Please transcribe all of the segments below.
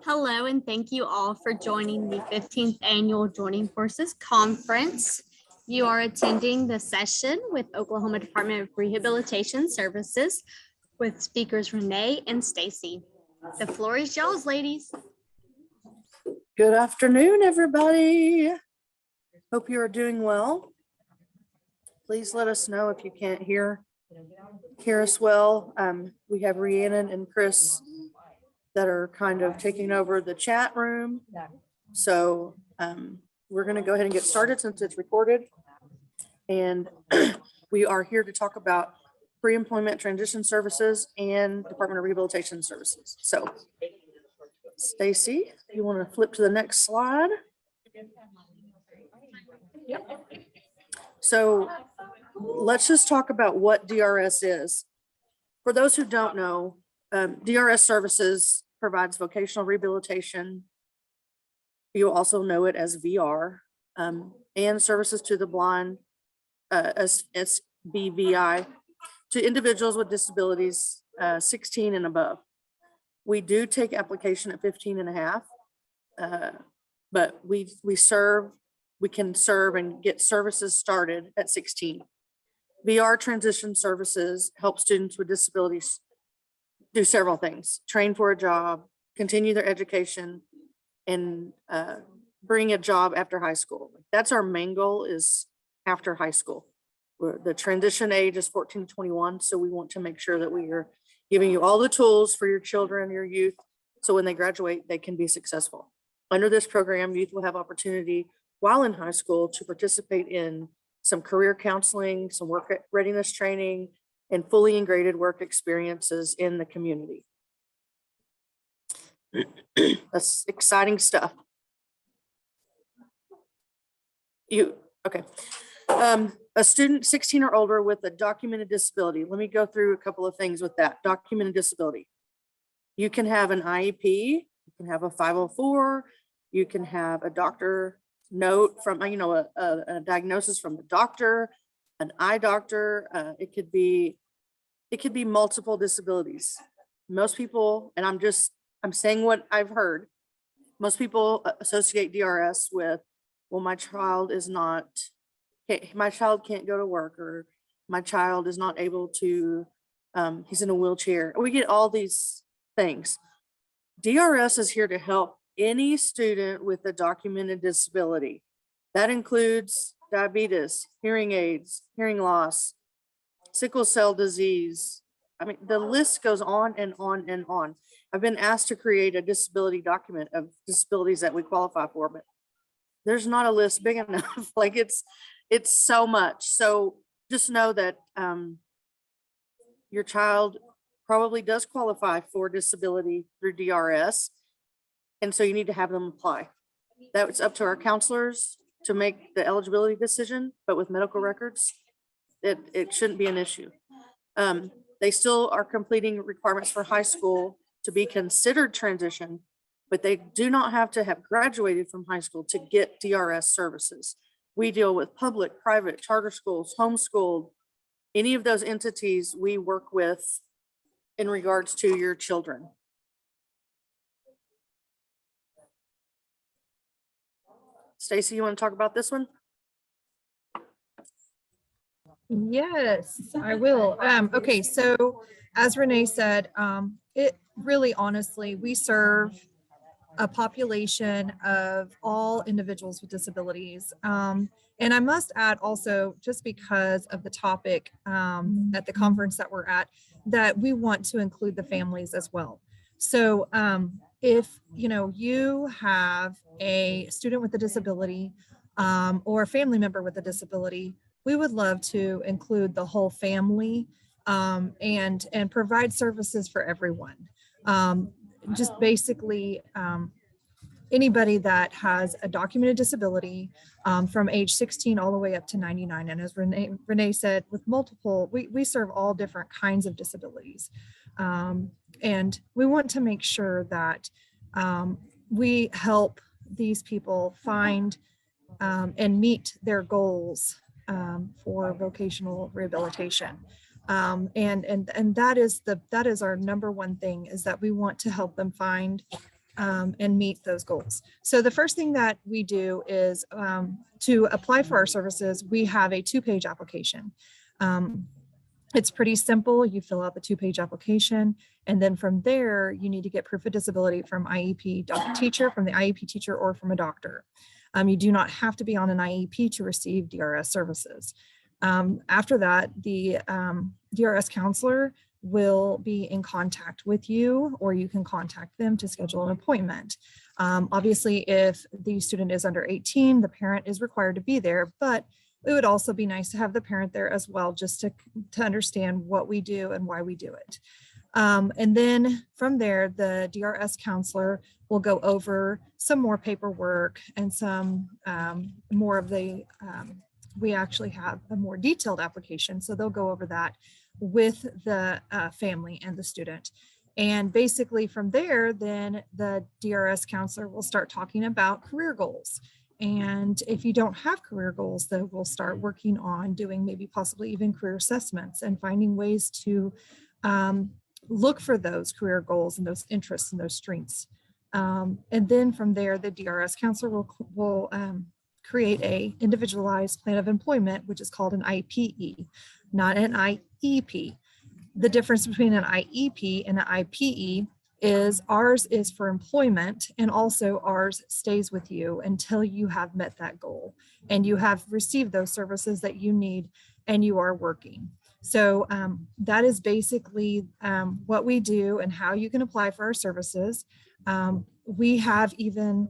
Hello, and thank you all for joining the 15th Annual Joining Forces Conference. You are attending the session with Oklahoma Department of Rehabilitation Services with speakers Renee and Stacy. The floor is y'all's, ladies. Good afternoon, everybody. Hope you are doing well. Please let us know if you can't hear us well. We have Rhiannon and Chris that are kind of taking over the chat room. So we're going to go ahead and get started since it's recorded. And we are here to talk about pre-employment transition services and Department of Rehabilitation Services. So Stacy, you want to flip to the next slide? Yep. So let's just talk about what DRS is. For those who don't know, DRS Services provides vocational rehabilitation. You also know it as VR, and services to the blind, as SBVI, to individuals with disabilities 16 and above. We do take application at 15 and a half, but we can serve and get services started at 16. VR transition services help students with disabilities do several things: train for a job, continue their education, and bring a job after high school. That's our main goal, is after high school. The transition age is 14 to 21, so we want to make sure that we are giving you all the tools for your children, your youth, so when they graduate, they can be successful. Under this program, youth will have opportunity while in high school to participate in some career counseling, some work readiness training, and fully integrated work experiences in the community. That's exciting stuff. Okay. A student 16 or older with a documented disability. Let me go through a couple of things with that. Documented disability. You can have an IEP, you can have a 504, you can have a doctor note from, a diagnosis from the doctor, an eye doctor. It could be multiple disabilities. Most people, and I'm saying what I've heard, most people associate DRS with, well, my child can't go to work, or my child is not able to, he's in a wheelchair. We get all these things. DRS is here to help any student with a documented disability. That includes diabetes, hearing aids, hearing loss, sickle cell disease. I mean, the list goes on and on and on. I've been asked to create a disability document of disabilities that we qualify for, but there's not a list big enough. Like it's so much. So just know that your child probably does qualify for disability through DRS. And so you need to have them apply. That's up to our counselors to make the eligibility decision, but with medical records, it shouldn't be an issue. They still are completing requirements for high school to be considered transition, but they do not have to have graduated from high school to get DRS services. We deal with public, private, charter schools, homeschooled, any of those entities we work with in regards to your children. Stacy, you want to talk about this one? Yes, I will. Okay, so as Renee said, it really honestly, we serve a population of all individuals with disabilities. And I must add also, just because of the topic at the conference that we're at, that we want to include the families as well. So if you have a student with a disability or a family member with a disability, we would love to include the whole family and provide services for everyone. Just basically anybody that has a documented disability from age 16 all the way up to 99. And as Renee said, with multiple, we serve all different kinds of disabilities. And we want to make sure that we help these people find and meet their goals for vocational rehabilitation. And that is our number one thing, is that we want to help them find and meet those goals. So the first thing that we do is to apply for our services, we have a 2-page application. It's pretty simple. You fill out the 2-page application, and then from there, you need to get proof of disability from IEP teacher, from the IEP teacher, or from a doctor. You do not have to be on an IEP to receive DRS services. After that, the DRS counselor will be in contact with you, or you can contact them to schedule an appointment. Obviously, if the student is under 18, the parent is required to be there, but it would also be nice to have the parent there as well, just to understand what we do and why we do it. And then from there, the DRS counselor will go over some more paperwork and some more of the, we actually have a more detailed application. So they'll go over that with the family and the student. And basically from there, then the DRS counselor will start talking about career goals. And if you don't have career goals, then we'll start working on doing maybe possibly even career assessments and finding ways to look for those career goals and those interests and those strengths. And then from there, the DRS counselor will create a individualized plan of employment, which is called an IPE, not an IEP. The difference between an IEP and an IPE is ours is for employment, and also ours stays with you until you have met that goal and you have received those services that you need and you are working. So that is basically what we do and how you can apply for our services. We have even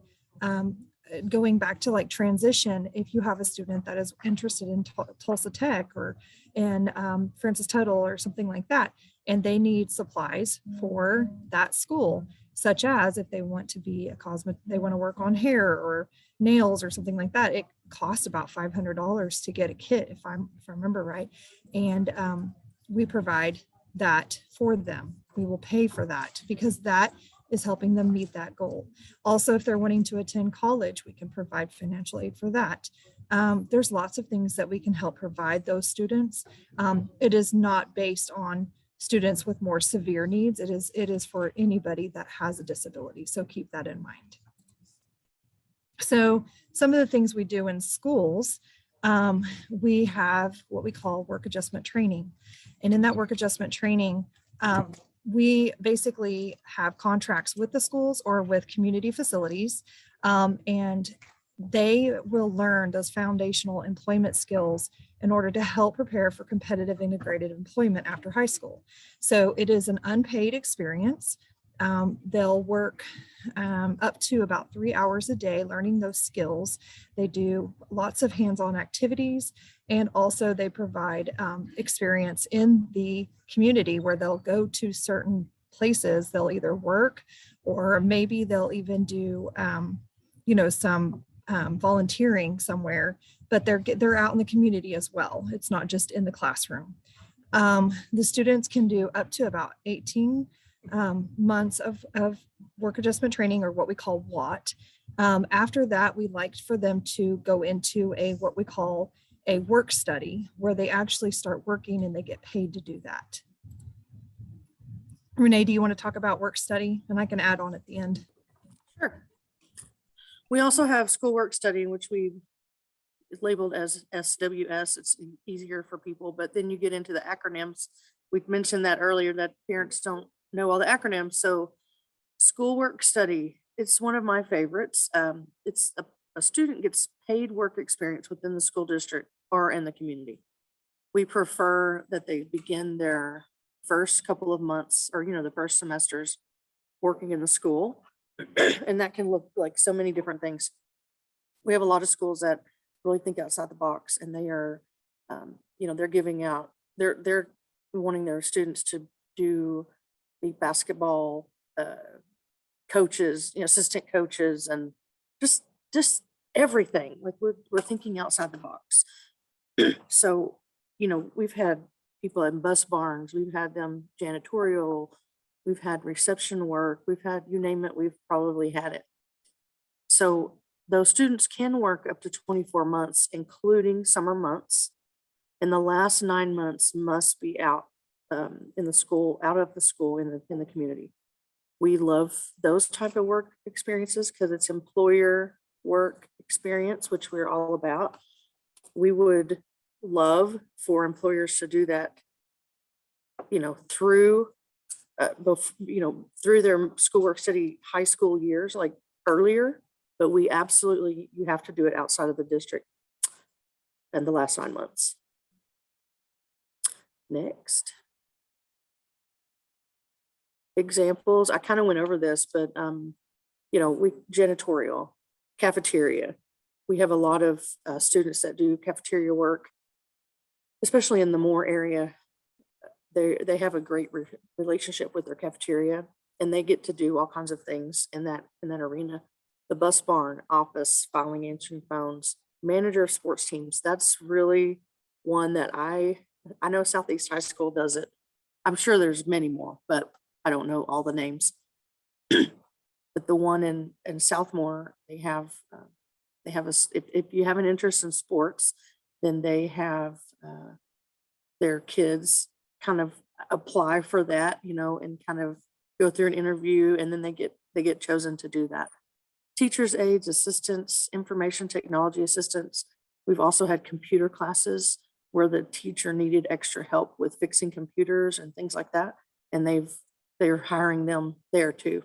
going back to like transition, if you have a student that is interested in Tulsa Tech or in Francis Tuttle or something like that, and they need supplies for that school, such as if they want to be a they want to work on hair or nails or something like that, it costs about $500 to get a kit, if I remember right. And we provide that for them. We will pay for that because that is helping them meet that goal. Also, if they're wanting to attend college, we can provide financial aid for that. There's lots of things that we can help provide those students. It is not based on students with more severe needs. It is for anybody that has a disability. So keep that in mind. So some of the things we do in schools, we have what we call work adjustment training. And in that work adjustment training, we basically have contracts with the schools or with community facilities, and they will learn those foundational employment skills in order to help prepare for competitive integrated employment after high school. So it is an unpaid experience. They'll work up to about 3 hours a day learning those skills. They do lots of hands-on activities, and also they provide experience in the community where they'll go to certain places. They'll either work, or maybe they'll even do some volunteering somewhere, but they're out in the community as well. It's not just in the classroom. The students can do up to about 18 months of work adjustment training, or what we call WAT. After that, we like for them to go into what we call a work study, where they actually start working and they get paid to do that. Renee, do you want to talk about work study? And I can add on at the end. Sure. We also have school work study, which we labeled as SWS. It's easier for people, but then you get into the acronyms. We mentioned that earlier, that parents don't know all the acronyms. So school work study, it's one of my favorites. It's a student gets paid work experience within the school district or in the community. We prefer that they begin their first couple of months, or the first semesters working in the school. And that can look like so many different things. We have a lot of schools that really think outside the box, and they are, they're giving out, they're wanting their students to be basketball coaches, assistant coaches, and just everything. Like we're thinking outside the box. So, we've had people in bus barns, we've had them janitorial, we've had reception work, we've had, you name it, we've probably had it. So those students can work up to 24 months, including summer months. And the last 9 months must be out in the school, out of the school, in the community. We love those type of work experiences because it's employer work experience, which we're all about. We would love for employers to do that, through, through their schoolwork study high school years, like earlier, but you have to do it outside of the district and the last 9 months. Next. Examples, I kind of went over this, but janitorial, cafeteria. We have a lot of students that do cafeteria work, especially in the Moore area. They have a great relationship with their cafeteria, and they get to do all kinds of things in that arena. The bus barn, office, filing, answering phones, manager of sports teams. That's really one that I know Southeast High School does it. I'm sure there's many more, but I don't know all the names. But the one in Southmore, they have if you have an interest in sports, then they have their kids kind of apply for that, and kind of go through an interview, and then they get chosen to do that. Teachers, aides, assistants, information technology assistants. We've also had computer classes where the teacher needed extra help with fixing computers and things like that, and they're hiring them there too.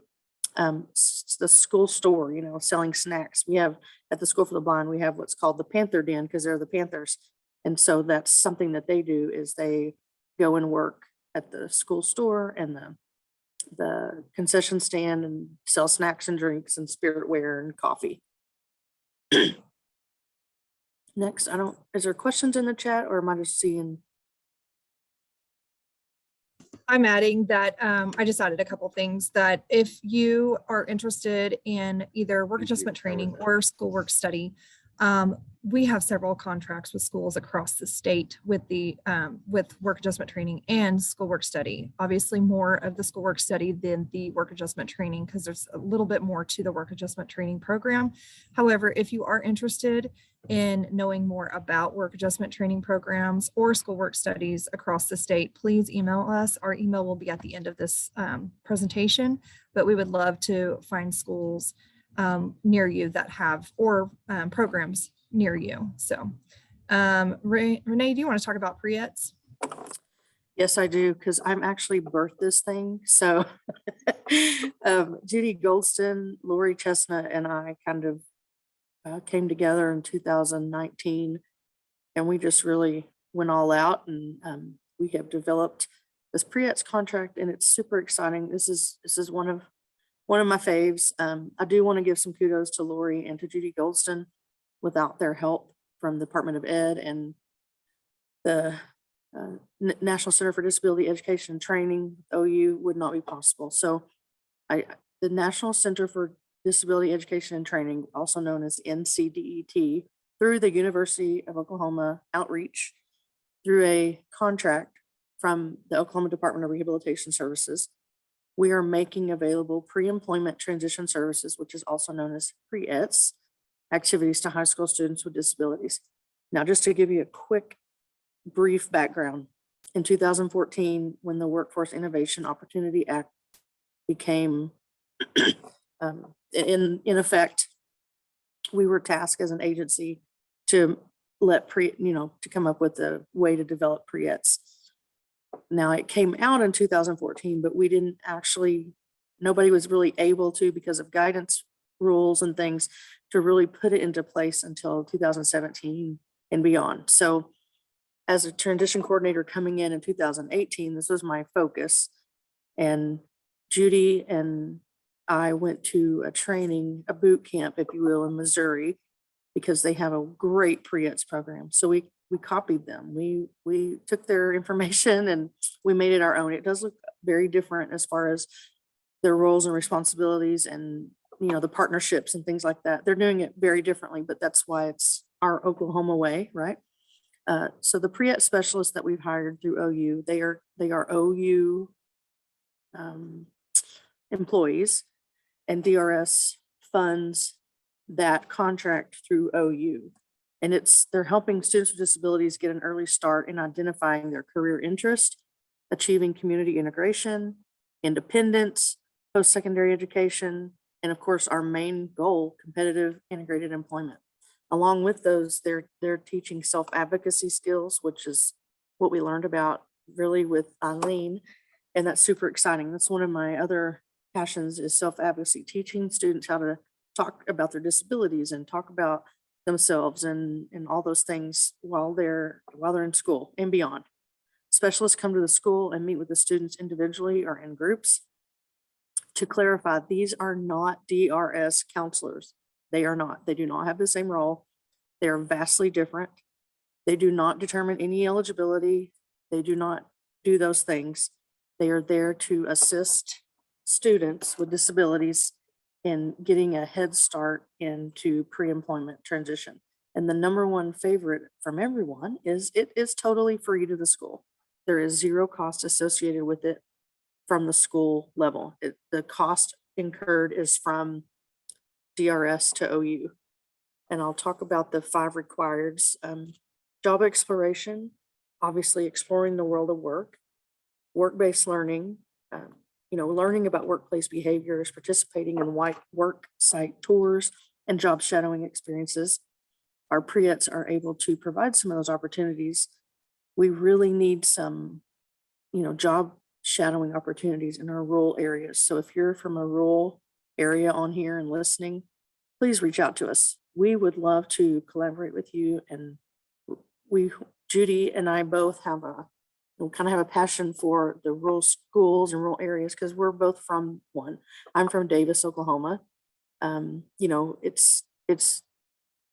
The school store, selling snacks. We have at the School for the Blind, we have what's called the Panther Den because they're the Panthers. And so that's something that they do is they go and work at the school store and the concession stand and sell snacks and drinks and spiritware and coffee. Next, is there questions in the chat or am I just seeing? I'm adding that I just added a couple things that if you are interested in either work adjustment training or schoolwork study, we have several contracts with schools across the state with with work adjustment training and schoolwork study. Obviously more of the schoolwork study than the work adjustment training because there's a little bit more to the work adjustment training program. However, if you are interested in knowing more about work adjustment training programs or schoolwork studies across the state, please email us. Our email will be at the end of this presentation, but we would love to find schools near you that have or programs near you. So Renee, do you want to talk about Priats? Yes, I do, because I'm actually birthed this thing. So Judy Goldston, Lori Chestnut, and I kind of came together in 2019, and we just really went all out, and we have developed this Priats contract, and it's super exciting. This is one of my faves. I do want to give some kudos to Lori and to Judy Goldston. Without their help from the Department of Ed and the National Center for Disability Education and Training, OU, would not be possible. So the National Center for Disability Education and Training, also known as NCDET, through the University of Oklahoma outreach, through a contract from the Oklahoma Department of Rehabilitation Services, we are making available pre-employment transition services, which is also known as Priats, activities to high school students with disabilities. Now, just to give you a quick, brief background, in 2014, when the Workforce Innovation Opportunity Act became in effect, we were tasked as an agency to to come up with a way to develop Priats. Now, it came out in 2014, but we didn't actually, nobody was really able to, because of guidance rules and things, to really put it into place until 2017 and beyond. So as a transition coordinator coming in 2018, this was my focus. And Judy and I went to a training, a boot camp, if you will, in Missouri, because they have a great Priats program. So we copied them. We took their information and we made it our own. It does look very different as far as their roles and responsibilities and the partnerships and things like that. They're doing it very differently, but that's why it's our Oklahoma way, right? So the Priat specialists that we've hired through OU, they are OU employees, and DRS funds that contract through OU. And they're helping students with disabilities get an early start in identifying their career interest achieving community integration, independence, post-secondary education, and of course, our main goal, competitive integrated employment. Along with those, they're teaching self-advocacy skills, which is what we learned about really with Eileen, and that's super exciting. That's one of my other passions is self-advocacy, teaching students how to talk about their disabilities and talk about themselves and all those things while they're in school and beyond. Specialists come to the school and meet with the students individually or in groups. To clarify, these are not DRS counselors. They are not. They do not have the same role. They are vastly different. They do not determine any eligibility. They do not do those things. They are there to assist students with disabilities in getting a head start into pre-employment transition. And the number one favorite from everyone is it is totally free to the school. There is zero cost associated with it from the school level. The cost incurred is from DRS to OU. And I'll talk about the 5 requireds. Job exploration, obviously exploring the world of work, work-based learning, learning about workplace behaviors, participating in work site tours and job shadowing experiences. Our Priats are able to provide some of those opportunities. We really need some, job shadowing opportunities in our rural areas. So if you're from a rural area on here and listening, please reach out to us. We would love to collaborate with you. And Judy and I both have a passion for the rural schools and rural areas because we're both from one. I'm from Davis, Oklahoma. It's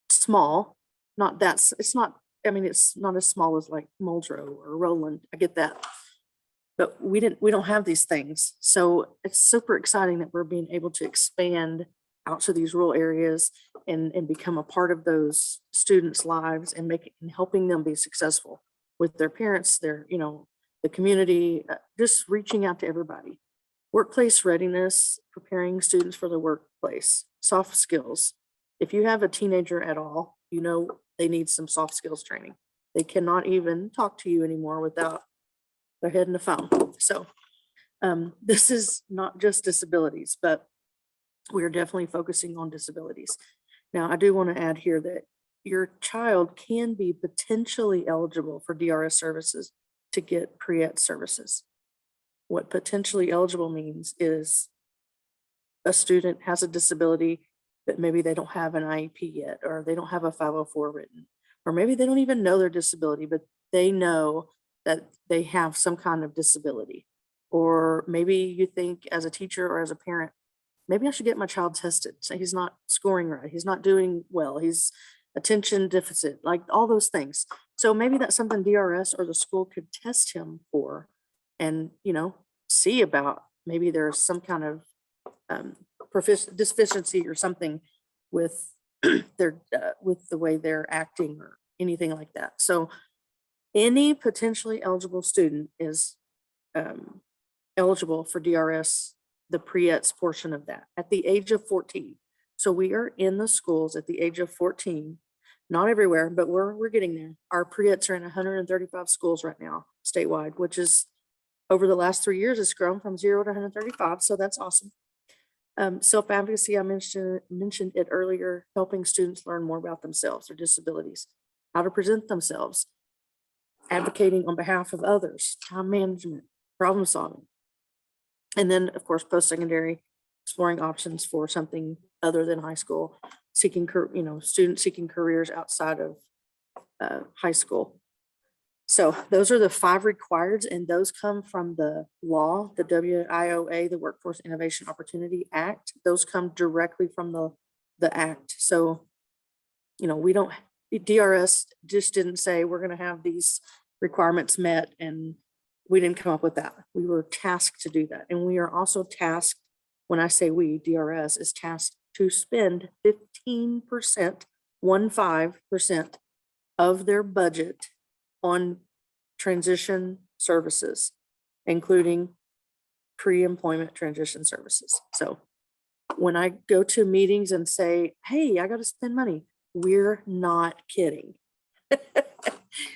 small, it's not as small as like Muldrow or Roland. I get that. But we don't have these things. So it's super exciting that we're being able to expand out to these rural areas and become a part of those students' lives and helping them be successful with their parents, the community, just reaching out to everybody. Workplace readiness, preparing students for the workplace, soft skills. If you have a teenager at all, they need some soft skills training. They cannot even talk to you anymore without their head in the phone. So this is not just disabilities, but we are definitely focusing on disabilities. Now, I do want to add here that your child can be potentially eligible for DRS services to get Priat services. What potentially eligible means is a student has a disability, but maybe they don't have an IEP yet, or they don't have a 504 written, or maybe they don't even know their disability, but they know that they have some kind of disability. Or maybe you think as a teacher or as a parent, maybe I should get my child tested. So he's not scoring right. He's not doing well. He's attention deficit, like all those things. So maybe that's something DRS or the school could test him for and, see about maybe there's some kind of deficiency or something with with the way they're acting or anything like that. So any potentially eligible student is eligible for DRS, the Priats portion of that at the age of 14. So we are in the schools at the age of 14, not everywhere, but we're getting there. Our Priats are in 135 schools right now, statewide, which is over the last 3 years, it's grown from 0 to 135. So that's awesome. Self-advocacy, I mentioned it earlier, helping students learn more about themselves, their disabilities, how to present themselves, advocating on behalf of others, time management, problem solving. And then, of course, post-secondary, exploring options for something other than high school, students seeking careers outside of high school. So those are the 5 requireds, and those come from the law, the WIOA, the Workforce Innovation Opportunity Act. Those come directly from the act. So, DRS just didn't say we're going to have these requirements met, and we didn't come up with that. We were tasked to do that. And we are also tasked, when I say we, DRS is tasked to spend 15%, 15% of their budget on transition services, including pre-employment transition services. So when I go to meetings and say, hey, I got to spend money, we're not kidding.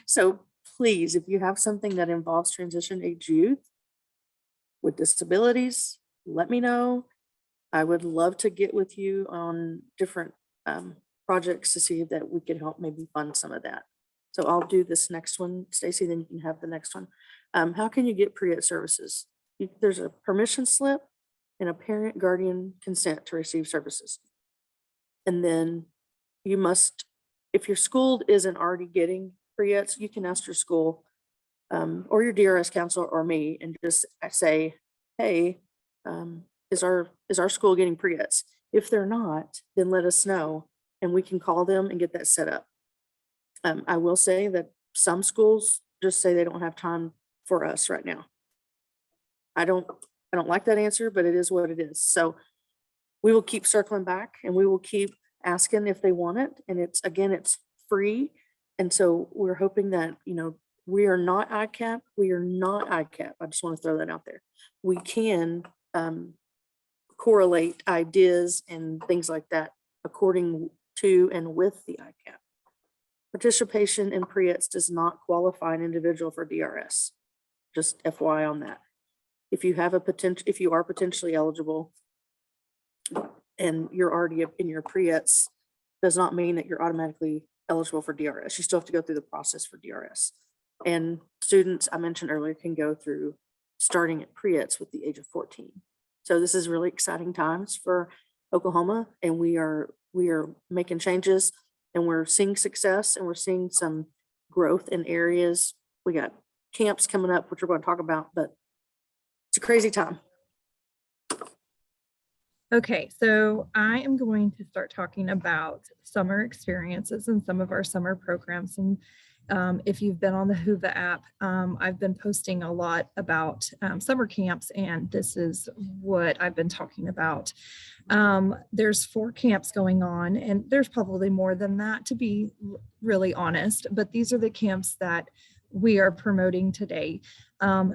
So please, if you have something that involves transition age youth with disabilities, let me know. I would love to get with you on different projects to see that we can help maybe fund some of that. So I'll do this next one, Stacy, then you can have the next one. How can you get Priat services? There's a permission slip and a parent guardian consent to receive services. And then you must, if your school isn't already getting Priats, you can ask your school or your DRS counselor or me and just say, hey, is our school getting Priats? If they're not, then let us know and we can call them and get that set up. I will say that some schools just say they don't have time for us right now. I don't like that answer, but it is what it is. So we will keep circling back and we will keep asking if they want it. And it's free. And so we're hoping that, we are not ICAP. We are not ICAP. I just want to throw that out there. We can correlate ideas and things like that according to and with the ICAP. Participation in Priats does not qualify an individual for DRS. Just FYI on that. If you are potentially eligible and you're already in your Priats, does not mean that you're automatically eligible for DRS. You still have to go through the process for DRS. And students, I mentioned earlier, can go through starting at Priats with the age of 14. So this is really exciting times for Oklahoma, and we are making changes and we're seeing success and we're seeing some growth in areas. We got camps coming up, which we're going to talk about, but it's a crazy time. Okay, so I am going to start talking about summer experiences and some of our summer programs. And if you've been on the Whova app, I've been posting a lot about summer camps, and this is what I've been talking about. There's 4 camps going on, and there's probably more than that, to be really honest, but these are the camps that we are promoting today.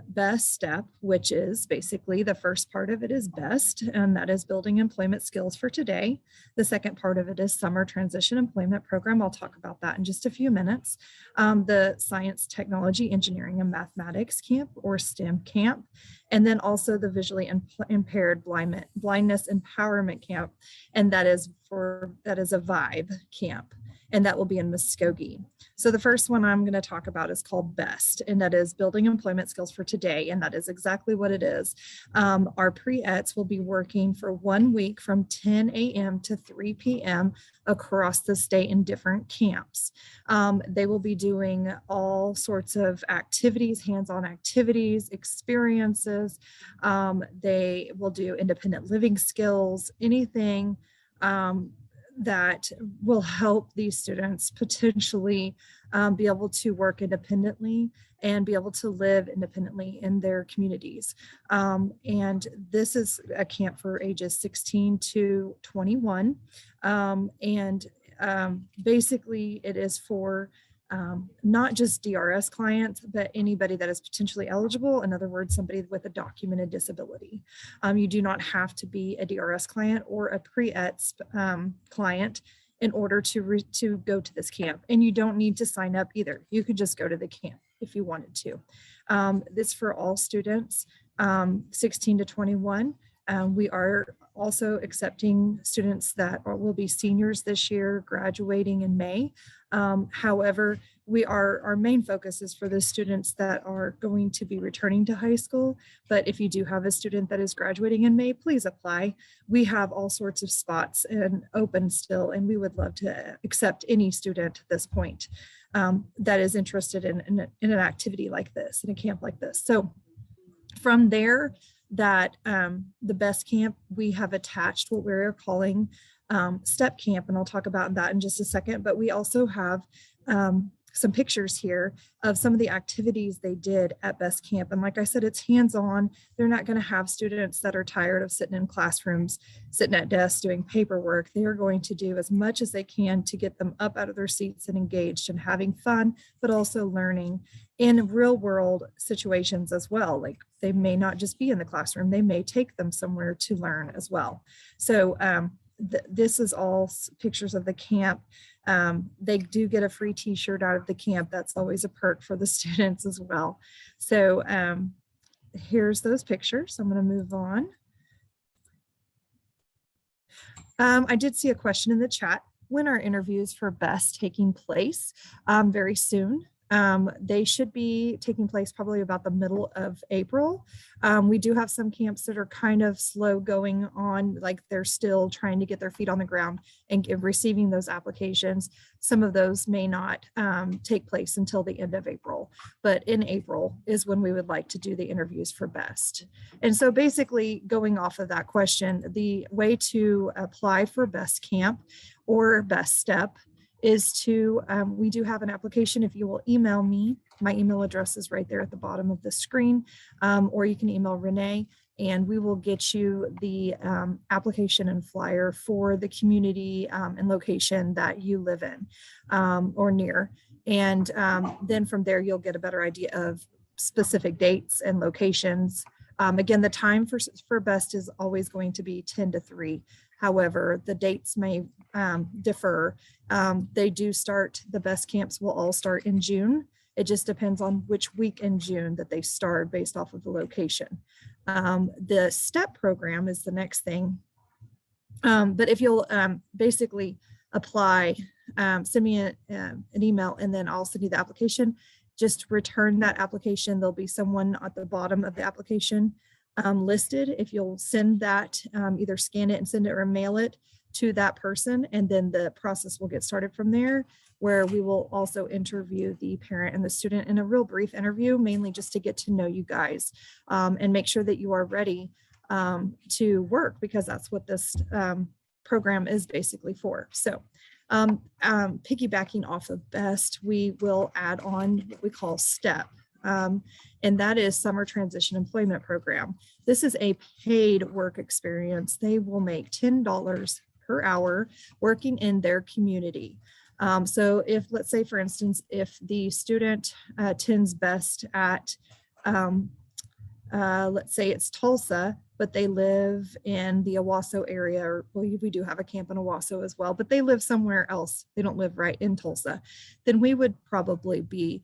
Best Step, which is basically the first part of it is BEST, and that is building employment skills for today. The second part of it is Summer Transition Employment Program. I'll talk about that in just a few minutes. The Science, Technology, Engineering, and Mathematics Camp, or STEM Camp, and then also the Visually Impaired Blindness Empowerment Camp, and that is a VIBE camp, and that will be in Muskogee. So the first one I'm going to talk about is called BEST, and that is building employment skills for today. And that is exactly what it is. Our Priats will be working for 1 week from 10 a.m. to 3 p.m. across the state in different camps. They will be doing all sorts of activities, hands-on activities, experiences. They will do independent living skills, anything that will help these students potentially be able to work independently and be able to live independently in their communities. And this is a camp for ages 16 to 21. Basically it is for not just DRS clients, but anybody that is potentially eligible. In other words, somebody with a documented disability. You do not have to be a DRS client or a Priat client in order to go to this camp. And you don't need to sign up either. You could just go to the camp if you wanted to. This for all students, 16 to 21. We are also accepting students that will be seniors this year, graduating in May. However, our main focus is for the students that are going to be returning to high school. But if you do have a student that is graduating in May, please apply. We have all sorts of spots and open still, and we would love to accept any student at this point that is interested in an activity like this, in a camp like this. So from there, that the BEST camp, we have attached what we're calling STEP camp, and I'll talk about that in just a second. But we also have some pictures here of some of the activities they did at BEST camp. And like I said, it's hands-on. They're not going to have students that are tired of sitting in classrooms, sitting at desks doing paperwork. They are going to do as much as they can to get them up out of their seats and engaged and having fun, but also learning in real world situations as well. Like they may not just be in the classroom, they may take them somewhere to learn as well. So this is all pictures of the camp. They do get a free t-shirt out of the camp. That's always a perk for the students as well. So here's those pictures. I'm going to move on. I did see a question in the chat. When are interviews for BEST taking place? Very soon. They should be taking place probably about the middle of April. We do have some camps that are kind of slow going on, like they're still trying to get their feet on the ground and receiving those applications. Some of those may not take place until the end of April, but in April is when we would like to do the interviews for BEST. And so basically going off of that question, the way to apply for BEST camp or BEST step is to, we do have an application. If you will email me, my email address is right there at the bottom of the screen, or you can email Renee and we will get you the application and flyer for the community and location that you live in or near. And then from there, you'll get a better idea of specific dates and locations. Again, the time for BEST is always going to be 10 to 3. However, the dates may differ. They do start, the BEST camps will all start in June. It just depends on which week in June that they start based off of the location. The STEP program is the next thing. But if you'll basically apply, send me an email and then I'll send you the application. Just return that application. There'll be someone at the bottom of the application listed. If you'll send that, either scan it and send it or mail it to that person, and then the process will get started from there, where we will also interview the parent and the student in a real brief interview, mainly just to get to know you guys and make sure that you are ready to work, because that's what this program is basically for. So piggybacking off of BEST, we will add on what we call STEP. And that is Summer Transition Employment Program. This is a paid work experience. They will make $10 per hour working in their community. So if, let's say, for instance, if the student attends BEST at, let's say it's Tulsa, but they live in the Owasso area, or well, we do have a camp in Owasso as well, but they live somewhere else. They don't live right in Tulsa. Then we would probably be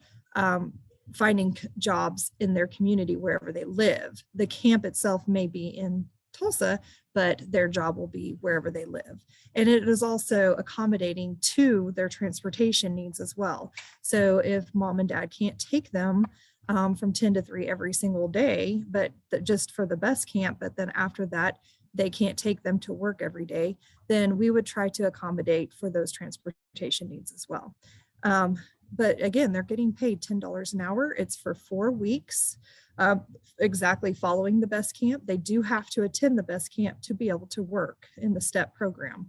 finding jobs in their community wherever they live. The camp itself may be in Tulsa, but their job will be wherever they live. And it is also accommodating to their transportation needs as well. So if mom and dad can't take them from 10 to 3 every single day, but just for the BEST camp, but then after that, they can't take them to work every day, then we would try to accommodate for those transportation needs as well. But again, they're getting paid $10 an hour. It's for 4 weeks, exactly following the BEST camp. They do have to attend the BEST camp to be able to work in the STEP program.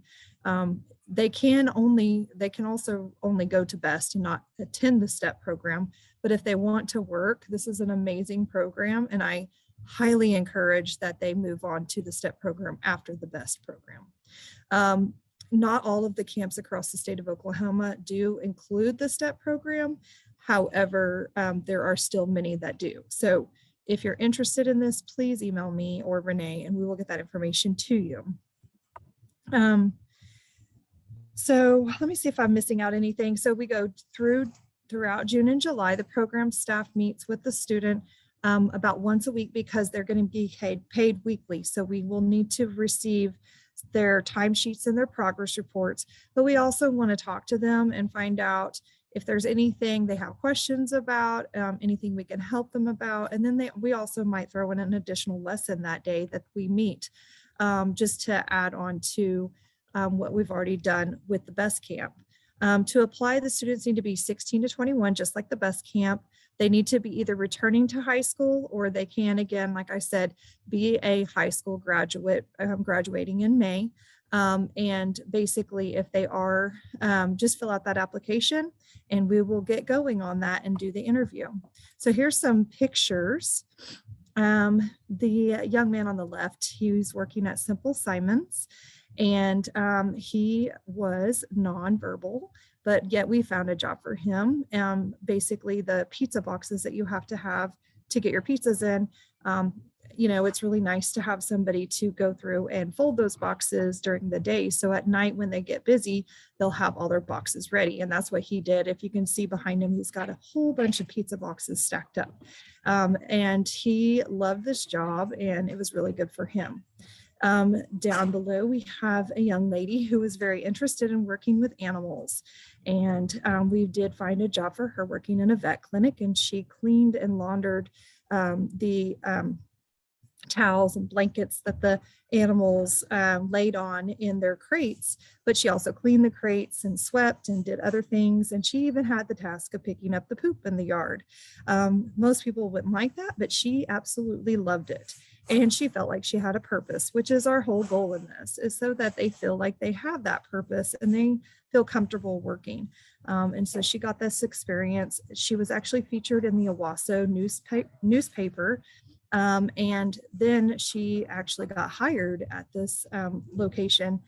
They can also only go to BEST and not attend the STEP program. But if they want to work, this is an amazing program. And I highly encourage that they move on to the STEP program after the BEST program. Not all of the camps across the state of Oklahoma do include the STEP program. However, there are still many that do. So if you're interested in this, please email me or Renee, and we will get that information to you. So let me see if I'm missing out anything. So we go throughout June and July. The program staff meets with the student about once a week, because they're going to be paid weekly. So we will need to receive their timesheets and their progress reports, but we also want to talk to them and find out if there's anything they have questions about, anything we can help them about. And then we also might throw in an additional lesson that day that we meet, just to add on to what we've already done with the BEST camp. To apply, the students need to be 16 to 21, just like the BEST camp. They need to be either returning to high school, or they can, again, like I said, be a high school graduate, graduating in May. And basically, if they are, just fill out that application and we will get going on that and do the interview. So here's some pictures. The young man on the left, he's working at Simple Simons, and he was nonverbal, but yet we found a job for him. Basically the pizza boxes that you have to get your pizzas in, you know, it's really nice to have somebody to go through and fold those boxes during the day. So at night when they get busy, they'll have all their boxes ready. And that's what he did. If you can see behind him, he's got a whole bunch of pizza boxes stacked up. And he loved this job and it was really good for him. Down below, we have a young lady who is very interested in working with animals. And we did find a job for her working in a vet clinic, and she cleaned and laundered the towels and blankets that the animals laid on in their crates. But she also cleaned the crates and swept and did other things. And she even had the task of picking up the poop in the yard. Most people wouldn't like that, but she absolutely loved it. And she felt like she had a purpose, which is our whole goal in this, is so that they feel like they have that purpose and they feel comfortable working. And so she got this experience. She was actually featured in the Owasso newspaper. And then she actually got hired at this location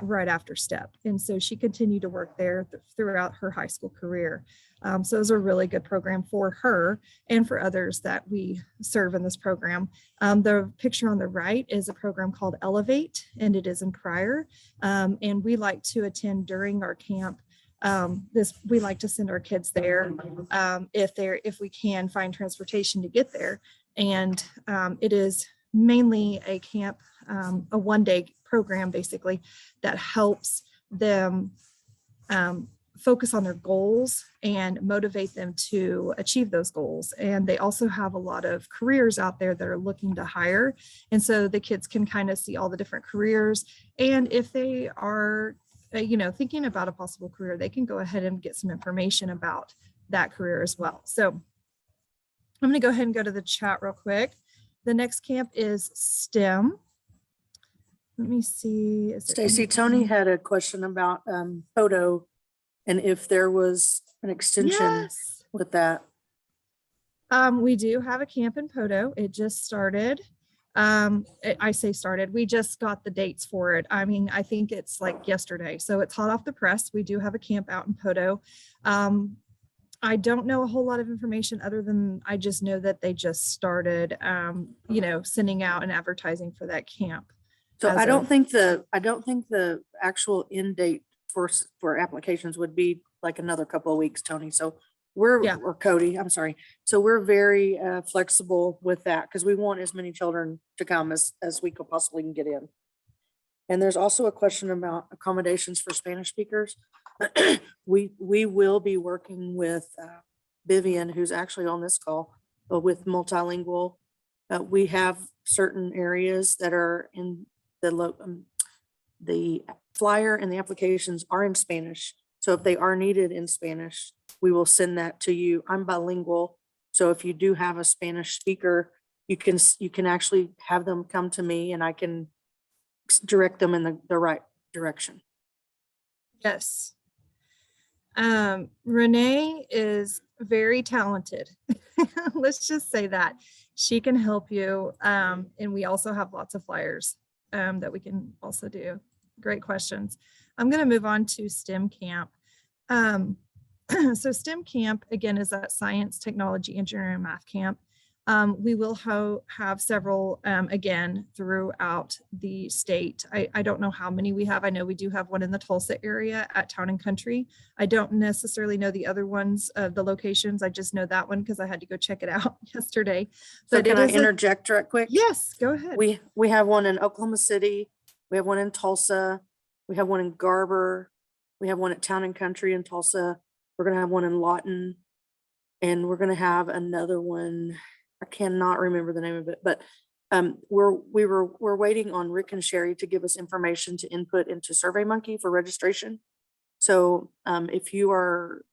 right after STEP. And so she continued to work there throughout her high school career. So it was a really good program for her and for others that we serve in this program. The picture on the right is a program called Elevate, and it is in Prior. And we like to attend during our camp. We like to send our kids there if we can find transportation to get there. And it is mainly a camp, a one-day program basically that helps them focus on their goals and motivate them to achieve those goals. And they also have a lot of careers out there that are looking to hire. And so the kids can kind of see all the different careers. And if they are, thinking about a possible career, they can go ahead and get some information about that career as well. So I'm going to go ahead and go to the chat real quick. The next camp is STEM. Let me see. Stacy, Tony had a question about photo and if there was an extension with that. We do have a camp in Poto. It just started. I say started. We just got the dates for it. I mean, I think it's like yesterday. So it's hot off the press. We do have a camp out in Poto. I don't know a whole lot of information other than I just know that they just started, sending out and advertising for that camp. So I don't think the actual end date for applications would be like another couple of weeks, Tony. So or Cody, I'm sorry. So we're very flexible with that because we want as many children to come as we could possibly can get in. And there's also a question about accommodations for Spanish speakers. We will be working with Vivian, who's actually on this call, but with multilingual. We have certain areas that are in the flyer and the applications are in Spanish. So if they are needed in Spanish, we will send that to you. I'm bilingual. So if you do have a Spanish speaker, you can actually have them come to me and I can direct them in the right direction. Yes. Renee is very talented. Let's just say that. She can help you. And we also have lots of flyers that we can also do. Great questions. I'm going to move on to STEM camp. So STEM camp, again, is that science, technology, engineering, and math camp. We will have several, again, throughout the state. I don't know how many we have. I know we do have one in the Tulsa area at Town and Country. I don't necessarily know the other ones, the locations. I just know that one because I had to go check it out yesterday. So can I interject right quick? Yes, go ahead. We have one in Oklahoma City. We have one in Tulsa. We have one in Garber. We have one at Town and Country in Tulsa. We're going to have one in Lawton. And we're going to have another one. I cannot remember the name of it, but we're waiting on Rick and Sherry to give us information to input into SurveyMonkey for registration. So if you are,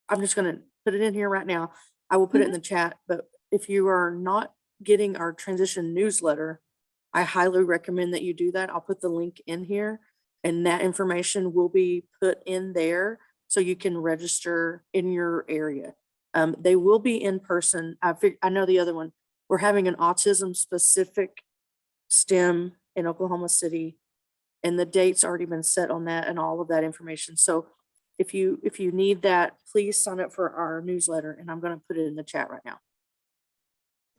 I'm just going to put it in here right now. I will put it in the chat, but if you are not getting our transition newsletter, I highly recommend that you do that. I'll put the link in here and that information will be put in there so you can register in your area. They will be in person. I know the other one. We're having an autism specific STEM in Oklahoma City, and the date's already been set on that and all of that information. So if you need that, please sign up for our newsletter, and I'm going to put it in the chat right now.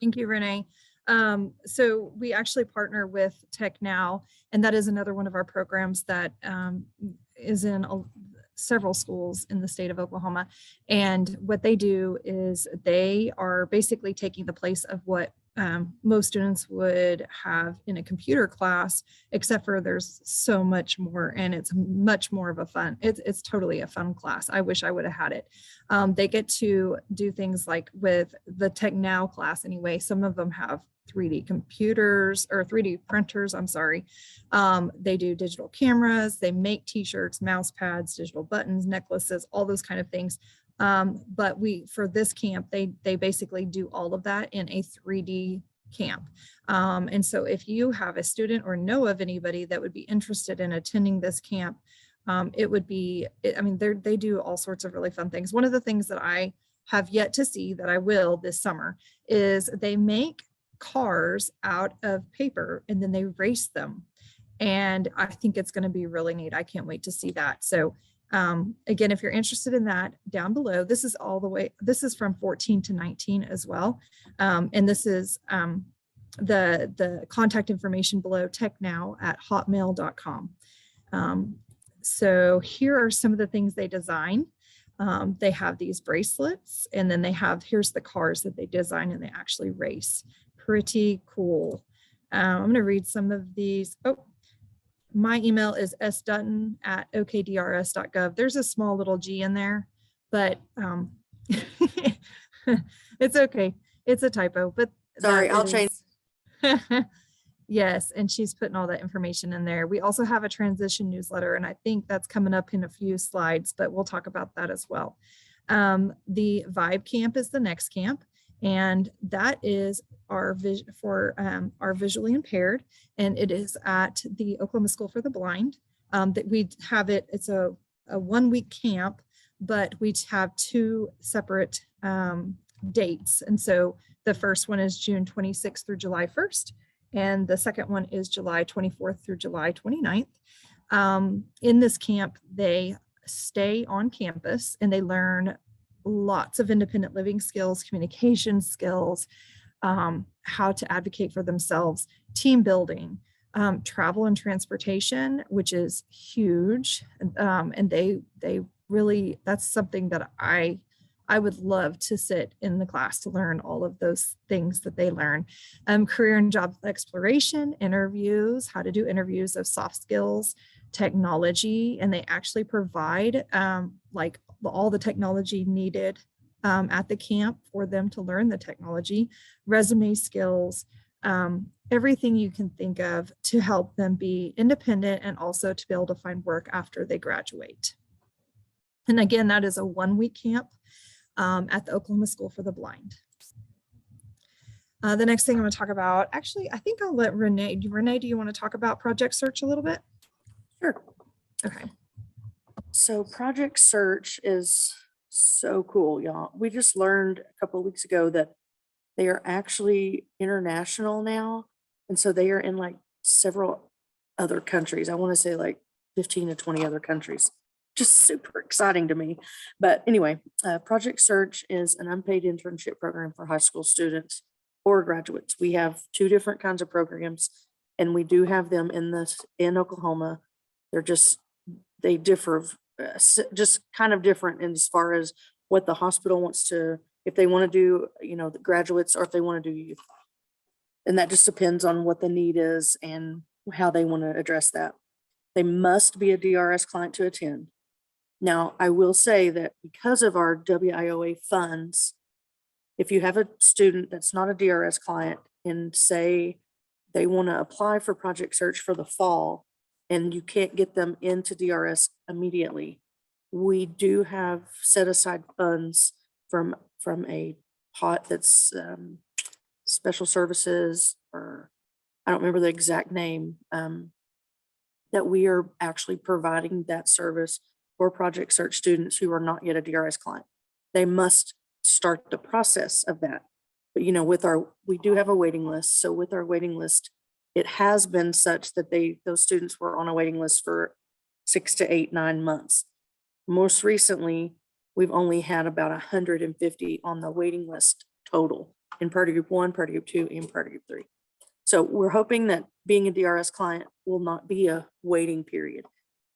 Thank you, Renee. So we actually partner with Tech Now, and that is another one of our programs that is in several schools in the state of Oklahoma. And what they do is they are basically taking the place of what most students would have in a computer class, except for there's so much more, and it's much more of a fun, it's totally a fun class. I wish I would have had it. They get to do things like with the Tech Now class anyway, some of them have 3D computers or 3D printers, I'm sorry. They do digital cameras, they make t-shirts, mouse pads, digital buttons, necklaces, all those kind of things. But for this camp, they basically do all of that in a 3D camp. And so if you have a student or know of anybody that would be interested in attending this camp, it would be, I mean, they do all sorts of really fun things. One of the things that I have yet to see that I will this summer is they make cars out of paper and then they race them. And I think it's going to be really neat. I can't wait to see that. So again, if you're interested in that, down below, this is from 14 to 19 as well. And this is the contact information below, technow@hotmail.com. So here are some of the things they design. They have these bracelets, and then here's the cars that they design and they actually race. Pretty cool. I'm going to read some of these. Oh, my email is sdutton@okdrs.gov. There's a small little G in there, but it's okay. It's a typo, but Sorry, I'll change. Yes, and she's putting all that information in there. We also have a transition newsletter, and I think that's coming up in a few slides, but we'll talk about that as well. The Vibe Camp is the next camp, and that is our visually impaired, and it is at the Oklahoma School for the Blind. That we have it's a 1 week camp, but we have 2 separate dates. And so the first one is June 26th through July 1st. And the second one is July 24th through July 29th. In this camp, they stay on campus and they learn lots of independent living skills, communication skills, how to advocate for themselves, team building, travel and transportation, which is huge. And they really, that's something that I would love to sit in the class to learn all of those things that they learn. Career and job exploration, interviews, how to do interviews of soft skills, technology, and they actually provide like all the technology needed at the camp for them to learn the technology, resume skills, everything you can think of to help them be independent and also to be able to find work after they graduate. And again, that is a 1 week camp at the Oklahoma School for the Blind. The next thing I'm going to talk about, actually, I think I'll let Renee. Renee, do you want to talk about Project Search a little bit? Sure. Okay. So Project Search is so cool, y'all. We just learned a couple of weeks ago that they are actually international now. And so they are in like several other countries. I want to say like 15 to 20 other countries. Just super exciting to me. But anyway, Project Search is an unpaid internship program for high school students or graduates. We have 2 different kinds of programs, and we do have them in Oklahoma. They differ, just kind of different in as far as what the hospital wants to, if they want to do, the graduates, or if they want to do youth. And that just depends on what the need is and how they want to address that. They must be a DRS client to attend. Now, I will say that because of our WIOA funds, if you have a student that's not a DRS client and say they want to apply for Project Search for the fall and you can't get them into DRS immediately, we do have set aside funds from a pot that's special services, or I don't remember the exact name, that we are actually providing that service for Project Search students who are not yet a DRS client. They must start the process of that. But we do have a waiting list. So with our waiting list, it has been such that those students were on a waiting list for 6 to 8, 9 months. Most recently, we've only had about 150 on the waiting list total. in Priority Group 1, Priority Group 2, and Priority Group 3. So we're hoping that being a DRS client will not be a waiting period.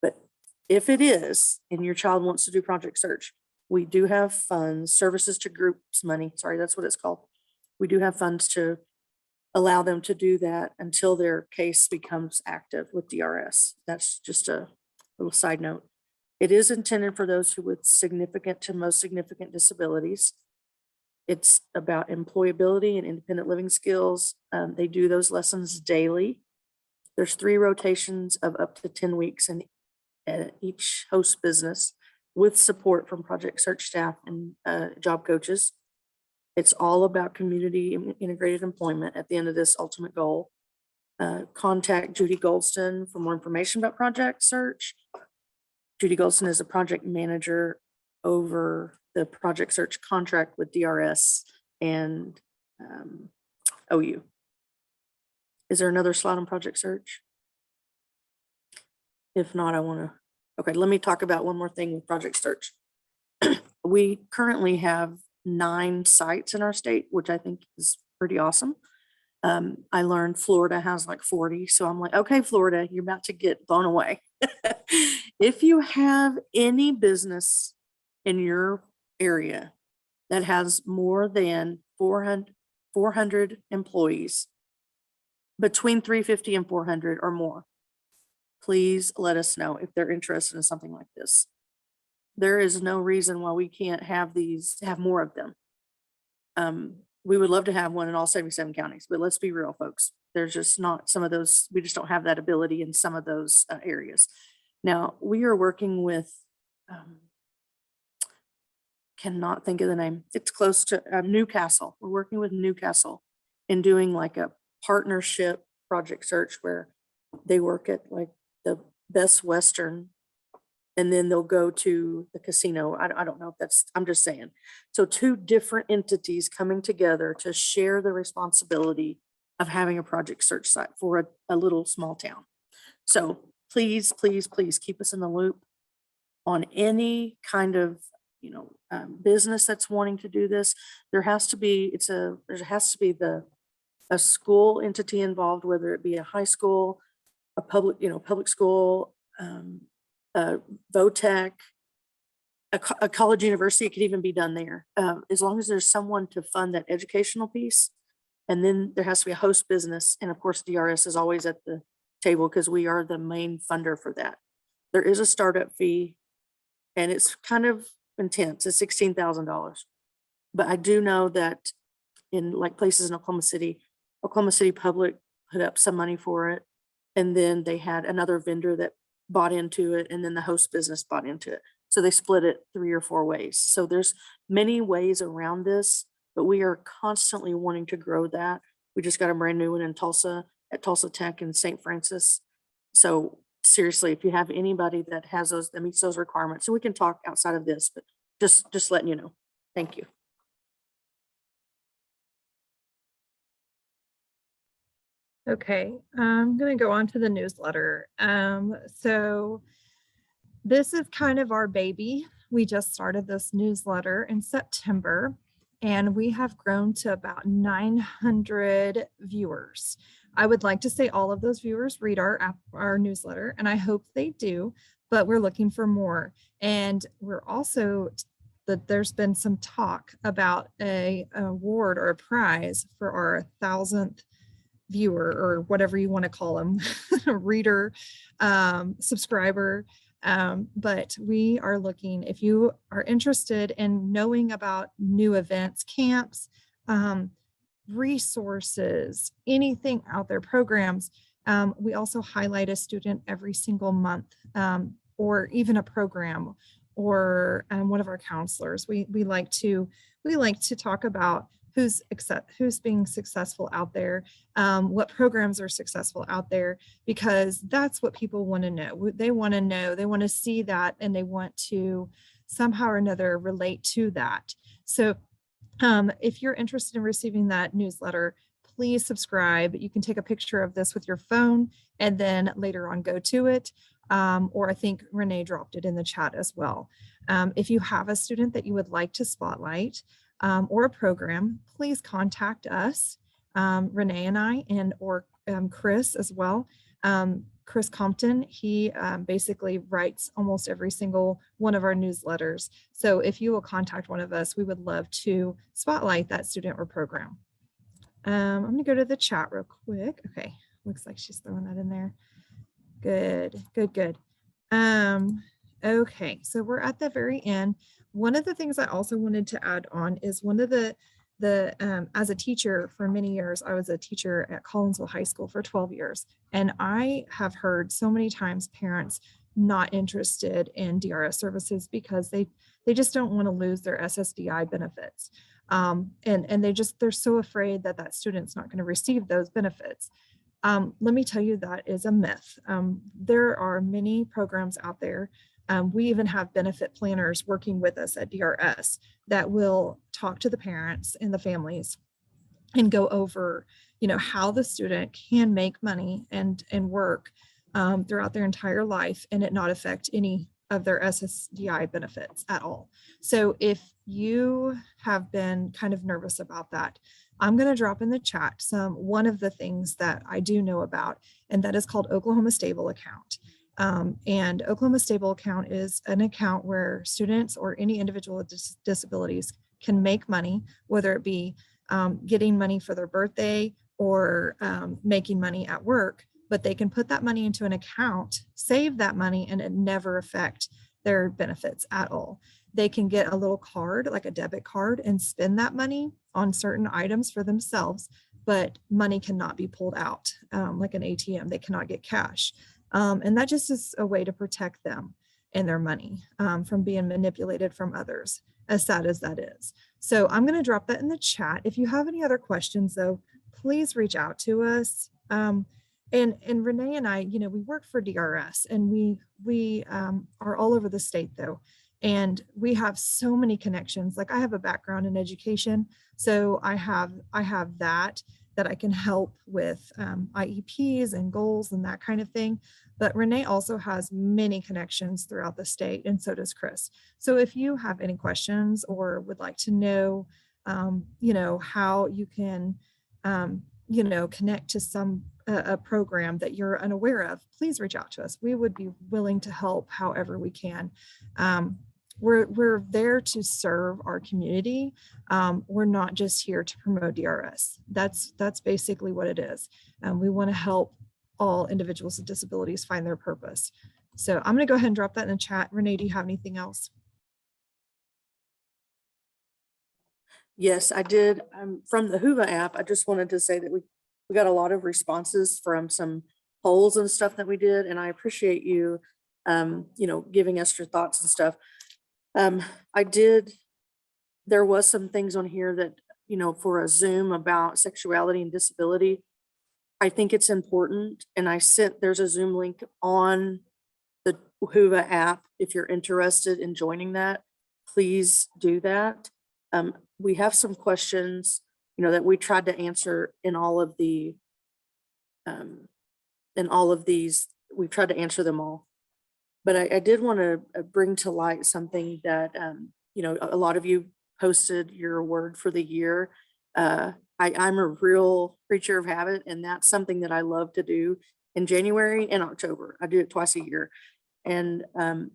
But if it is, and your child wants to do project search, we do have funds, services to groups money, sorry, that's what it's called. We do have funds to allow them to do that until their case becomes active with DRS. That's just a little side note. It is intended for those who with significant to most significant disabilities. It's about employability and independent living skills. They do those lessons daily. There's 3 rotations of up to 10 weeks in each host business with support from project search staff and job coaches. It's all about community integrated employment at the end of this ultimate goal. Contact Judy Goldston for more information about project search. Judy Goldston is a project manager over the project search contract with DRS and OU. Is there another slide on project search? If not, okay, let me talk about one more thing with project search. We currently have 9 sites in our state, which I think is pretty awesome. I learned Florida has like 40. So I'm like, okay, Florida, you're about to get blown away. If you have any business in your area that has more than 400 employees, between 350 and 400 or more, please let us know if they're interested in something like this. There is no reason why we can't have more of them. We would love to have one in all 77 counties, but let's be real, folks. There's just not some of those, we just don't have that ability in some of those areas. Now, we are working with, cannot think of the name. It's close to Newcastle. We're working with Newcastle and doing like a partnership project search where they work at like the Best Western and then they'll go to the casino. I don't know if that's, I'm just saying. So 2 different entities coming together to share the responsibility of having a project search site for a little small town. So please, please, please keep us in the loop on any kind of, business that's wanting to do this. There has to be, a school entity involved, whether it be a high school, a public school, VOTEC, a college university. It could even be done there. As long as there's someone to fund that educational piece. And then there has to be a host business. And of course, DRS is always at the table because we are the main funder for that. There is a startup fee and it's kind of intense. It's $16,000. But I do know that in like places in Oklahoma City Public put up some money for it. And then they had another vendor that bought into it. And then the host business bought into it. So they split it 3 or 4 ways. So there's many ways around this, but we are constantly wanting to grow that. We just got a brand new one in Tulsa at Tulsa Tech and St. Francis. So seriously, if you have anybody that has those, that meets those requirements, so we can talk outside of this, but just letting you know. Thank you. Okay, I'm going to go on to the newsletter. So this is kind of our baby. We just started this newsletter in September, and we have grown to about 900 viewers. I would like to say all of those viewers read our newsletter, and I hope they do, but we're looking for more. And we're also, that there's been some talk about an award or a prize for our 1,000th viewer, or whatever you want to call them, reader, subscriber. But we are looking, if you are interested in knowing about new events, camps, resources, anything out there, programs. We also highlight a student every single month, or even a program, or one of our counselors. We like to talk about who's being successful out there, what programs are successful out there, because that's what people want to know. They want to see that, and they want to somehow or another relate to that. So if you're interested in receiving that newsletter, please subscribe. You can take a picture of this with your phone and then later on go to it. Or I think Renee dropped it in the chat as well. If you have a student that you would like to spotlight, or a program, please contact us, Renee and I, and or Chris as well. Chris Compton, he basically writes almost every single one of our newsletters. So if you will contact one of us, we would love to spotlight that student or program. I'm going to go to the chat real quick. Okay, looks like she's throwing that in there. Good, good, good. Okay, so we're at the very end. One of the things I also wanted to add on is one of the as a teacher for many years, I was a teacher at Collinsville High School for 12 years. And I have heard so many times parents not interested in DRS services because they just don't want to lose their SSDI benefits. And they're so afraid that that student's not going to receive those benefits. Let me tell you, that is a myth. There are many programs out there. We even have benefit planners working with us at DRS that will talk to the parents and the families and go over, how the student can make money and work throughout their entire life and it not affect any of their SSDI benefits at all. So if you have been kind of nervous about that, I'm going to drop in the chat one of the things that I do know about, and that is called Oklahoma Stable Account. And Oklahoma Stable Account is an account where students or any individual with disabilities can make money, whether it be getting money for their birthday or making money at work, but they can put that money into an account, save that money, and it never affect their benefits at all. They can get a little card, like a debit card, and spend that money on certain items for themselves, but money cannot be pulled out like an ATM. They cannot get cash. And that just is a way to protect them and their money from being manipulated from others, as sad as that is. So I'm going to drop that in the chat. If you have any other questions, though, please reach out to us. And Renee and I, we work for DRS, and we are all over the state, though. And we have so many connections. Like, I have a background in education, so I have that I can help with IEPs and goals and that kind of thing. But Renee also has many connections throughout the state, and so does Chris. So if you have any questions or would like to know, how you can, connect to a program that you're unaware of, please reach out to us. We would be willing to help however we can. We're there to serve our community. We're not just here to promote DRS. That's basically what it is. We want to help all individuals with disabilities find their purpose. So I'm going to go ahead and drop that in the chat. Renee, do you have anything else? Yes, I did. From the Hoover app, I just wanted to say that we got a lot of responses from some polls and stuff that we did, and I appreciate you, giving us your thoughts and stuff. There was some things on here that, for a Zoom about sexuality and disability. I think it's important, and there's a Zoom link on the Hoover app. If you're interested in joining that, please do that. We have some questions, that we tried to answer in all of these. We've tried to answer them all. But I did want to bring to light something that, a lot of you posted your word for the year. I'm a real creature of habit, and that's something that I love to do in January and October. I do it twice a year. And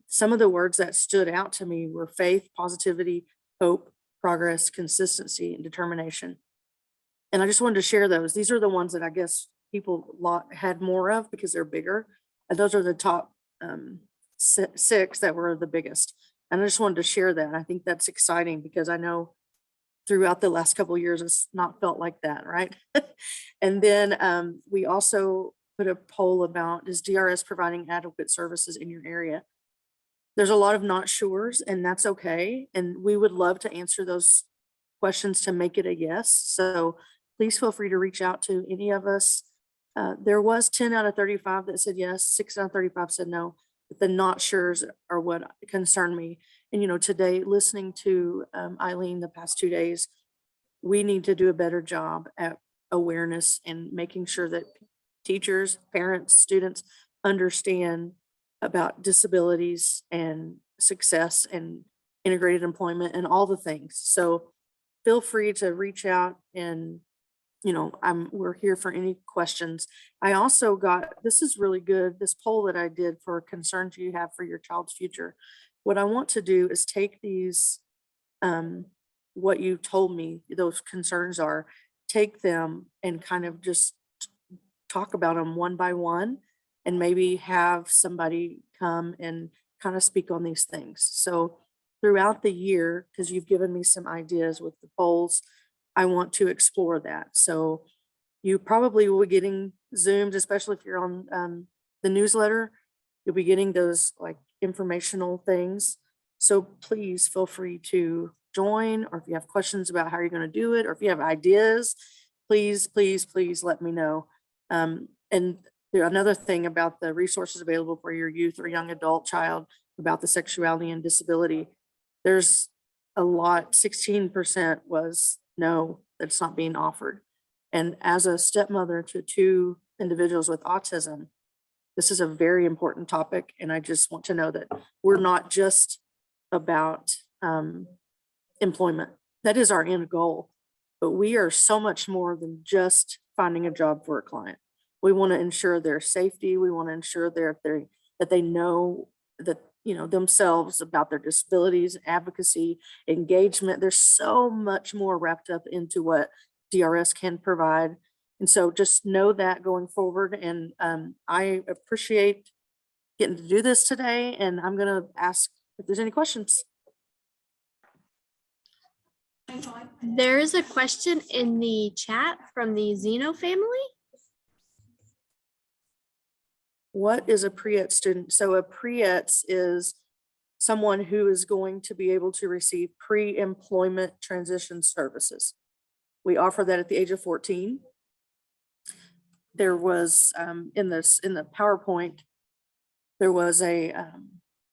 some of the words that stood out to me were faith, positivity, hope, progress, consistency, and determination. And I just wanted to share those. These are the ones that I guess people had more of because they're bigger. And those are the top 6 that were the biggest. And I just wanted to share that. I think that's exciting because I know throughout the last couple of years, it's not felt like that, right? And then we also put a poll about, is DRS providing adequate services in your area? There's a lot of not sures, and that's okay. And we would love to answer those questions to make it a yes. So please feel free to reach out to any of us. There was 10 out of 35 that said yes, 6 out of 35 said no. But the not sures are what concern me. And, today, listening to Eileen the past 2 days, we need to do a better job at awareness and making sure that teachers, parents, students understand about disabilities and success and integrated employment and all the things. So feel free to reach out and, we're here for any questions. I also got, this is really good, this poll that I did for concerns you have for your child's future. What I want to do is take these, what you told me those concerns are, take them and kind of just talk about them one by one, and maybe have somebody come and kind of speak on these things. So throughout the year, because you've given me some ideas with the polls, I want to explore that. So you probably will be getting Zoomed, especially if you're on the newsletter, you'll be getting those like informational things. So please feel free to join, or if you have questions about how you're going to do it, or if you have ideas, please, please, please let me know. And another thing about the resources available for your youth or young adult child about the sexuality and disability, there's a lot, 16% was no, that's not being offered. And as a stepmother to 2 individuals with autism, this is a very important topic. And I just want to know that we're not just about employment. That is our end goal, but we are so much more than just finding a job for a client. We want to ensure their safety. We want to ensure that they know that, themselves, about their disabilities, advocacy, engagement. There's so much more wrapped up into what DRS can provide. And so just know that going forward. And I appreciate getting to do this today. And I'm going to ask if there's any questions. There is a question in the chat from the Zeno family. What is a Priat student? So a Priat is someone who is going to be able to receive pre-employment transition services. We offer that at the age of 14. There was in the PowerPoint, there was a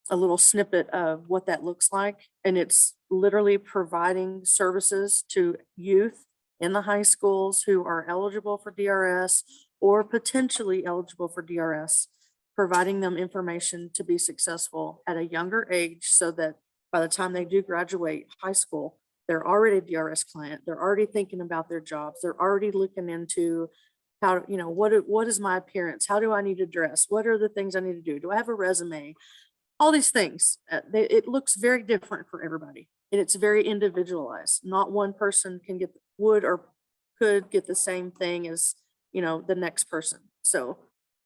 little snippet of what that looks like, and it's literally providing services to youth in the high schools who are eligible for DRS or potentially eligible for DRS, providing them information to be successful at a younger age so that by the time they do graduate high school, they're already a DRS client. They're already thinking about their jobs. They're already looking into how, what is my appearance? How do I need to dress? What are the things I need to do? Do I have a resume? All these things. It looks very different for everybody, and it's very individualized. Not one person would or could get the same thing as, the next person. So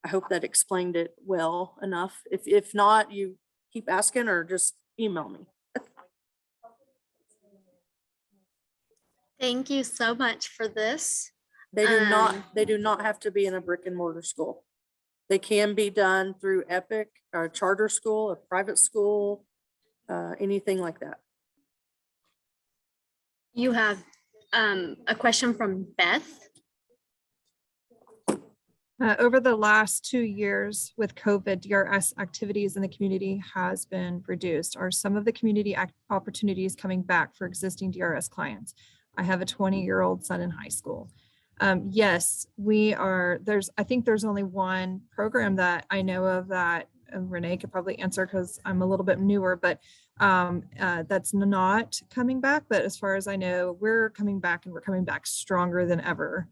I hope that explained it well enough. If not, you keep asking or just email me. Thank you so much for this. They do not have to be in a brick and mortar school. They can be done through Epic or a charter school, a private school, anything like that. You have a question from Beth. Over the last 2 years with COVID, DRS activities in the community has been reduced. Are some of the community opportunities coming back for existing DRS clients? I have a 20-year-old son in high school. Yes, we are. I think there's only one program that I know of that Renee could probably answer because I'm a little bit newer, but that's not coming back. But as far as I know, we're coming back, and we're coming back stronger than ever.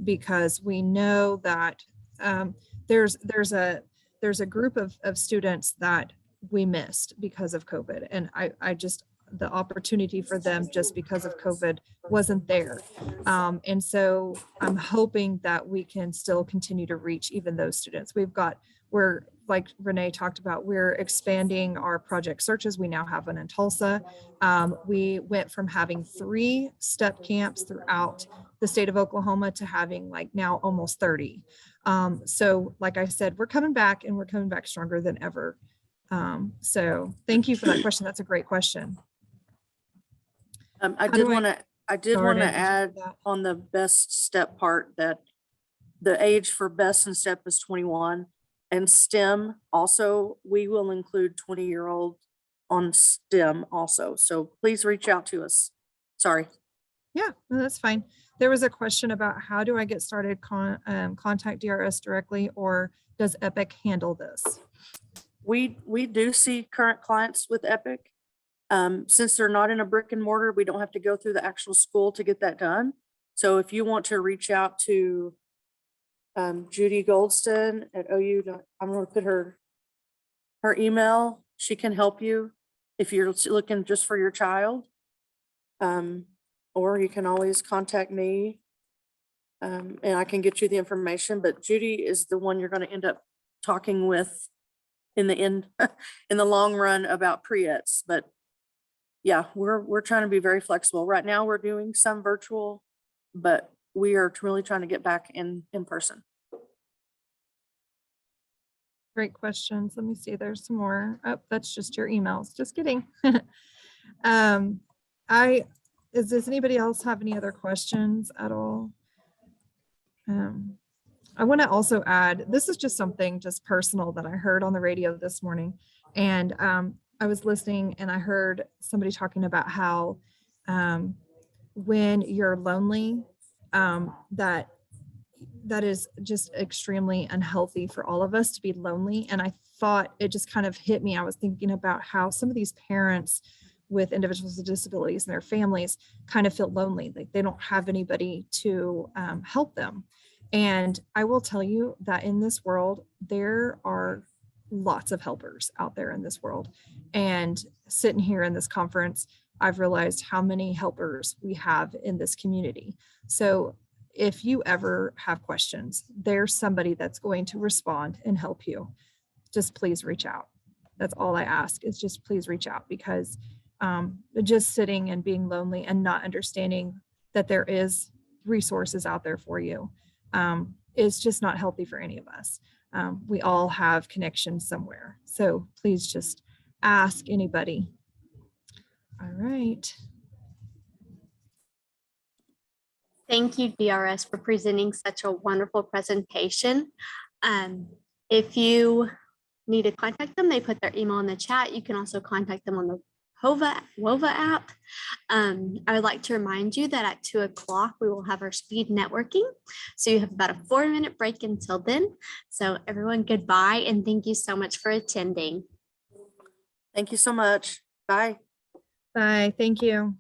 Because we know that there's a group of students that we missed because of COVID, and I just, the opportunity for them just because of COVID wasn't there, and so I'm hoping that we can still continue to reach even those students. We're like Renee talked about, we're expanding our project searches. We now have one in Tulsa. We went from having 3 step camps throughout the state of Oklahoma to having like now almost 30. So like I said, we're coming back, and we're coming back stronger than ever. So thank you for that question. That's a great question. I did want to add on the best step part that the age for best and step is 21, and STEM also, we will include 20-year-old on STEM also. So please reach out to us. Sorry. Yeah, no, that's fine. There was a question about how do I get started, contact DRS directly, or does Epic handle this? We do see current clients with Epic. Since they're not in a brick and mortar, we don't have to go through the actual school to get that done. So if you want to reach out to Judy Goldston at OU, I'm going to put her email. She can help you if you're looking just for your child. Or you can always contact me and I can get you the information. But Judy is the one you're going to end up talking with in the end, in the long run about Priats. But yeah, we're trying to be very flexible. Right now we're doing some virtual, but we are really trying to get back in person. Great questions. Let me see. There's some more. Oh, that's just your emails. Just kidding. Does anybody else have any other questions at all? I want to also add, this is just something just personal that I heard on the radio this morning. And I was listening and I heard somebody talking about how when you're lonely, that is just extremely unhealthy for all of us to be lonely. And I thought it just kind of hit me. I was thinking about how some of these parents with individuals with disabilities and their families kind of feel lonely, like they don't have anybody to help them. And I will tell you that in this world, there are lots of helpers out there in this world. And sitting here in this conference, I've realized how many helpers we have in this community. So if you ever have questions, there's somebody that's going to respond and help you. Just please reach out. That's all I ask, is just please reach out, because just sitting and being lonely and not understanding that there is resources out there for you is just not healthy for any of us. We all have connections somewhere. So please just ask anybody. All right. Thank you, DRS, for presenting such a wonderful presentation. If you need to contact them, they put their email in the chat. You can also contact them on the WOVA app. I would like to remind you that at 2 o'clock, we will have our speed networking. So you have about a 4-minute break until then. So everyone, goodbye, and thank you so much for attending. Thank you so much. Bye. Bye. Thank you.